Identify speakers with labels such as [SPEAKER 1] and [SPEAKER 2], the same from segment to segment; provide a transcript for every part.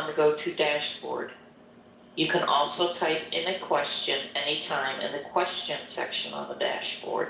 [SPEAKER 1] on the Go-To dashboard. You can also type in a question anytime in the question section on the dashboard.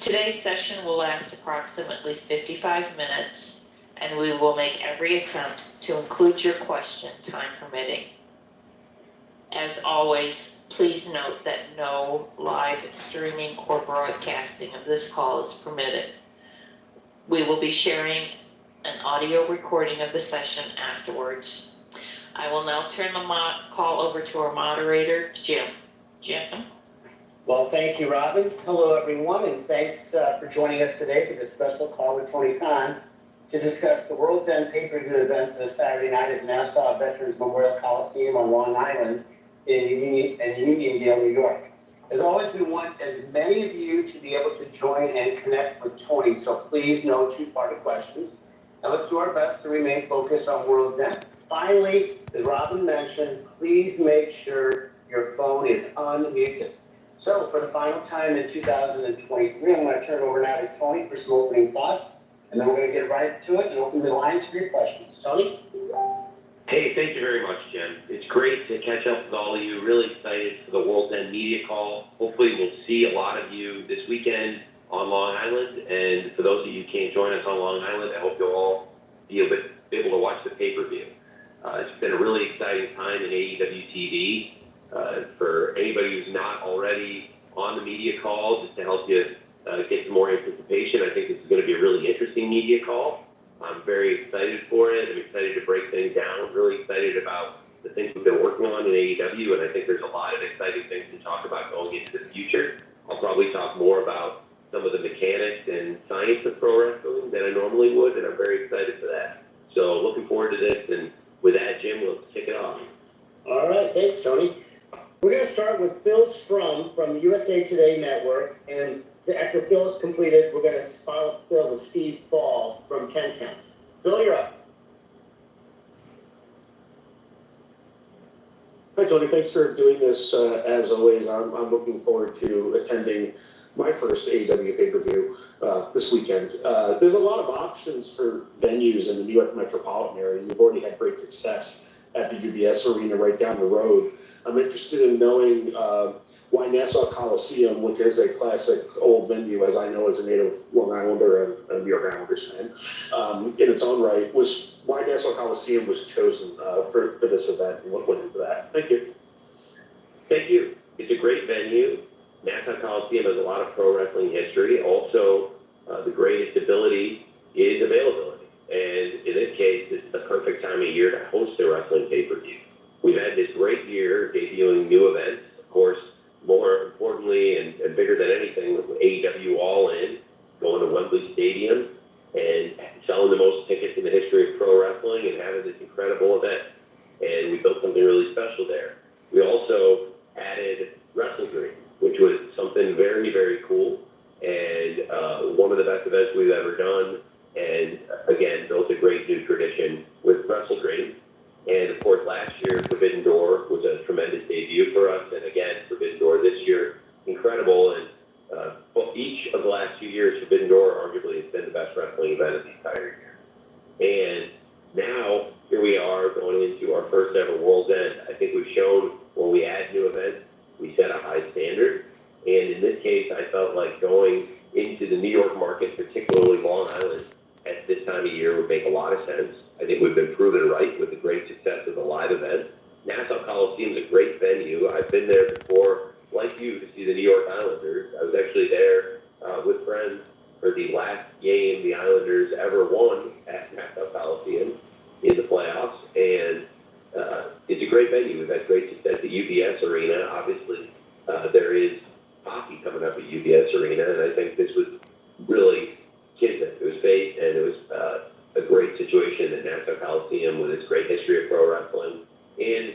[SPEAKER 1] Today's session will last approximately 55 minutes, and we will make every attempt to include your question, time permitting. As always, please note that no live streaming or broadcasting of this call is permitted. We will be sharing an audio recording of the session afterwards. I will now turn the call over to our moderator, Jim. Jim?
[SPEAKER 2] Well, thank you, Robin. Hello, everyone, and thanks for joining us today for this special call with Tony Khan to discuss the World's End pay-per-view event this Saturday night at Nassau Veterans Memorial Coliseum on Long Island in Uniondale, New York. As always, we want as many of you to be able to join and connect with Tony, so please no two-part questions. And let's do our best to remain focused on World's End. Finally, as Robin mentioned, please make sure your phone is unmuted. So for the final time in 2023, I'm going to turn it over now to Tony for some opening thoughts, and then we're going to get right to it and open the lines for your questions. Tony?
[SPEAKER 3] Hey, thank you very much, Jen. It's great to catch up with all of you. Really excited for the World's End media call. Hopefully we'll see a lot of you this weekend on Long Island. And for those of you who can't join us on Long Island, I hope you'll all be able to watch the pay-per-view. It's been a really exciting time in AEW TV. For anybody who's not already on the media call, just to help you get some more anticipation, I think it's going to be a really interesting media call. I'm very excited for it. I'm excited to break things down. I'm really excited about the things we've been working on in AEW, and I think there's a lot of exciting things to talk about going into the future. I'll probably talk more about some of the mechanics and science of pro wrestling than I normally would, and I'm very excited for that. So looking forward to this, and with that, Jim, we'll kick it off.
[SPEAKER 2] All right, thanks, Tony. We're going to start with Phil Strum from the USA Today Network, and after Phil is completed, we're going to follow Phil with Steve Fall from 10 Count. Phil, you're up.
[SPEAKER 4] Hi, Tony. Thanks for doing this. As always, I'm looking forward to attending my first AEW pay-per-view this weekend. There's a lot of options for venues in the New York metropolitan area. You've already had great success at the UBS Arena right down the road. I'm interested in knowing why Nassau Coliseum, which is a classic old venue, as I know as a native Long Islander and a New York Islanders fan, in its own right, was why Nassau Coliseum was chosen for this event and what went into that. Thank you.
[SPEAKER 3] Thank you. It's a great venue. Nassau Coliseum has a lot of pro wrestling history. Also, the greatest ability is availability. And in this case, it's the perfect time of year to host a wrestling pay-per-view. We've had this great year debuting new events. Of course, more importantly and bigger than anything, with AEW All In, going to Wembley Stadium and selling the most tickets in the history of pro wrestling and having this incredible event. And we built something really special there. We also added Wrestle Dream, which was something very, very cool, and one of the best events we've ever done, and again, built a great new tradition with Wrestle Dream. And of course, last year, Forbidden Door was a tremendous debut for us, and again, Forbidden Door this year, incredible, and each of the last 2 years, Forbidden Door arguably has been the best wrestling event of the entire year. And now, here we are going into our first ever World's End. I think we've shown when we add new events, we set a high standard. And in this case, I felt like going into the New York market, particularly Long Island, at this time of year would make a lot of sense. I think we've been proven right with the great success of the live event. Nassau Coliseum is a great venue. I've been there before, like you, to see the New York Islanders. I was actually there with friends for the last game the Islanders ever won at Nassau Coliseum in the playoffs. And it's a great venue. We've had great success at UBS Arena. Obviously, there is hockey coming up at UBS Arena, and I think this was really kismet. It was fate, and it was a great situation at Nassau Coliseum with its great history of pro wrestling. And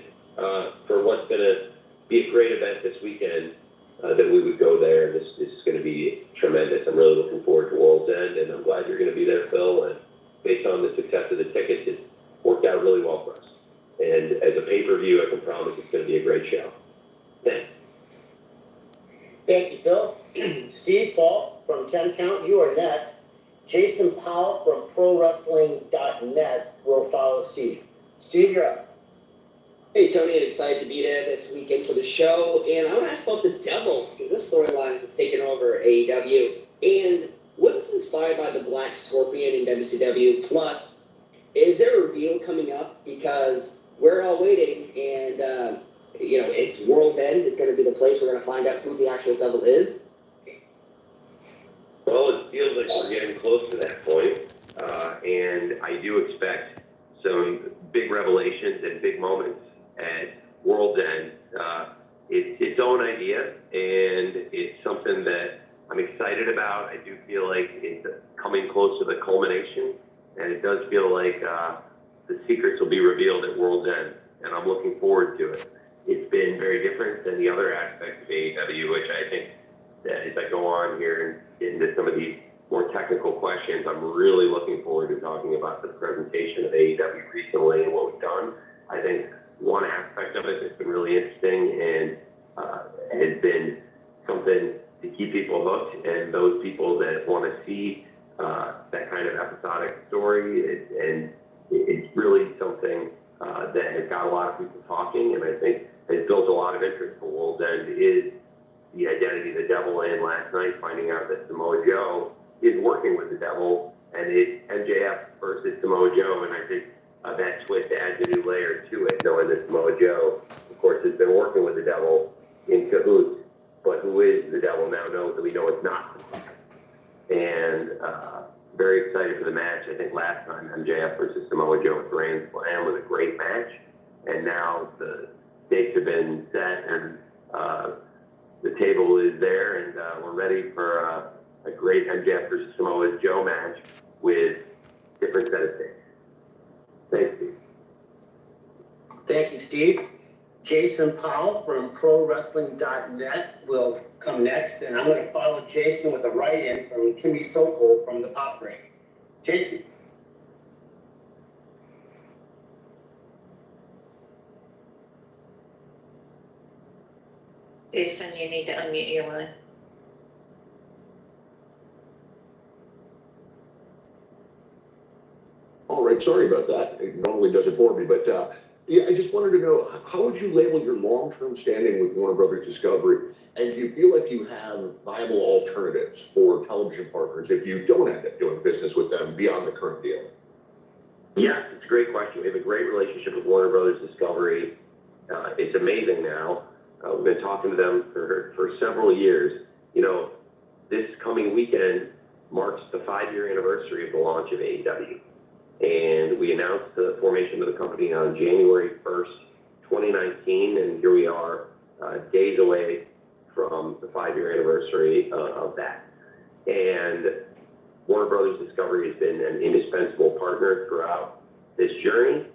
[SPEAKER 3] for what's going to be a great event this weekend, that we would go there. This is going to be tremendous. I'm really looking forward to World's End, and I'm glad you're going to be there, Phil. And based on the success of the tickets, it worked out really well for us. And as a pay-per-view, I can promise it's going to be a great show. Thanks.
[SPEAKER 2] Thank you, Phil. Steve Fall from 10 Count, you are next. Jason Powell from ProWrestling.net will follow Steve. Steve, you're up.
[SPEAKER 5] Hey, Tony, I'm excited to be there this weekend for the show. And I want to ask about the Devil, because this storyline has taken over AEW. And was this inspired by the Black Scorpion in WCW? Plus, is there a reveal coming up? Because we're all waiting, and, it's World End is going to be the place we're going to find out who the actual Devil is.
[SPEAKER 3] Well, it feels like we're getting close to that point, and I do expect some big revelations and big moments at World's End. It's its own idea, and it's something that I'm excited about. I do feel like it's coming close to the culmination, and it does feel like the secrets will be revealed at World's End, and I'm looking forward to it. It's been very different than the other aspects of AEW, which I think that as I go on here and into some of these more technical questions, I'm really looking forward to talking about the presentation of AEW recently and what we've done. I think one aspect of it that's been really interesting and has been something to keep people hooked, and those people that want to see that kind of episodic story, it's really something that has got a lot of people talking, and I think has built a lot of interest for World's End is the identity of the Devil, and last night finding out that Samoa Joe is working with the Devil, and it's MJF versus Samoa Joe, and I think that twist adds a new layer to it, knowing that Samoa Joe, of course, has been working with the Devil in cahoots, but who is the Devil now knows that we know it's not. And very excited for the match. I think last time MJF versus Samoa Joe at Grand Slam was a great match, and now the stakes have been set, and the table is there, and we're ready for a great MJF versus Samoa Joe match with different set of stakes. Thanks, Steve.
[SPEAKER 2] Thank you, Steve. Jason Powell from ProWrestling.net will come next, and I'm going to follow Jason with a write-in from Kimmy Sokol from the Pop Break. Jason.
[SPEAKER 1] Jason, you need to unmute your line.
[SPEAKER 6] All right, sorry about that. It normally does it for me, but yeah, I just wanted to know, how would you label your long-term standing with Warner Brothers Discovery? And do you feel like you have viable alternatives for television partners if you don't end up doing business with them beyond the current deal?
[SPEAKER 3] Yeah, it's a great question. We have a great relationship with Warner Brothers Discovery. It's amazing now. We've been talking to them for several years. You know, this coming weekend marks the 5-year anniversary of the launch of AEW. And we announced the formation of the company on January 1st, 2019, and here we are, days away from the 5-year anniversary of that. And Warner Brothers Discovery has been an indispensable partner throughout this journey.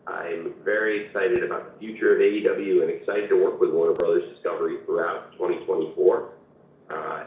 [SPEAKER 3] I'm very excited about the future of AEW and excited to work with Warner Brothers Discovery throughout 2024.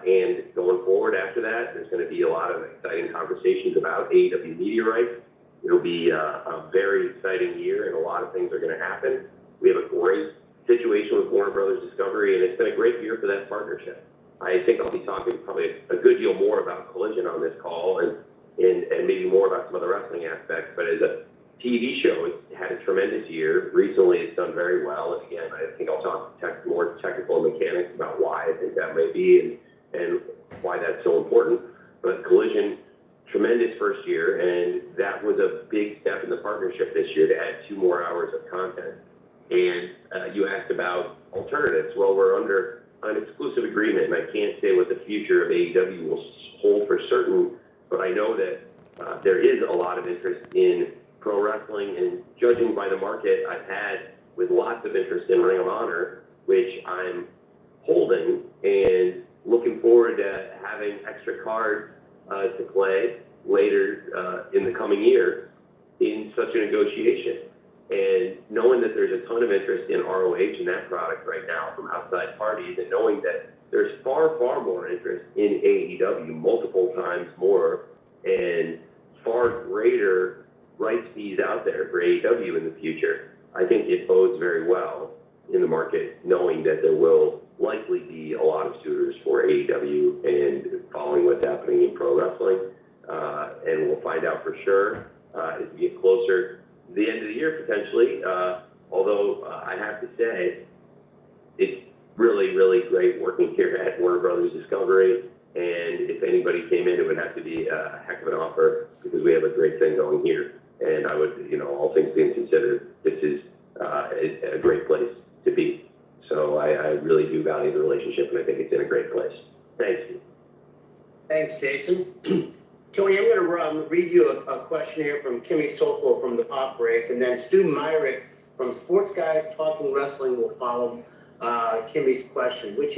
[SPEAKER 3] And going forward after that, there's going to be a lot of exciting conversations about AEW media rights. It'll be a very exciting year, and a lot of things are going to happen. We have a great situation with Warner Brothers Discovery, and it's been a great year for that partnership. I think I'll be talking probably a good deal more about Collision on this call and maybe more about some of the wrestling aspects, but as a TV show, it's had a tremendous year. Recently, it's done very well, and again, I think I'll talk more technical mechanics about why I think that may be and why that's so important. But Collision, tremendous first year, and that was a big step in the partnership this year to add 2 more hours of content. And you asked about alternatives. Well, we're under an exclusive agreement, and I can't say what the future of AEW will hold for certain, but I know that there is a lot of interest in pro wrestling, and judging by the market I've had with lots of interest in Ring of Honor, which I'm holding and looking forward to having extra cards to play later in the coming year in such a negotiation. And knowing that there's a ton of interest in ROH and that product right now from outside parties, and knowing that there's far, far more interest in AEW, multiple times more, and far greater rights fees out there for AEW in the future, I think it bodes very well in the market, knowing that there will likely be a lot of suitors for AEW and following what's happening in pro wrestling. And we'll find out for sure as we get closer the end of the year potentially. Although I have to say, it's really, really great working here at Warner Brothers Discovery. And if anybody came in, it would have to be a heck of an offer because we have a great thing going here. And I would, all things being considered, this is a great place to be. So I really do value the relationship, and I think it's in a great place. Thanks.
[SPEAKER 2] Thanks, Jason. Tony, I'm going to read you a question here from Kimmy Sokol from the Pop Break, and then Stu Myrick from Sports Guys Talking Wrestling will follow Kimmy's question, which is,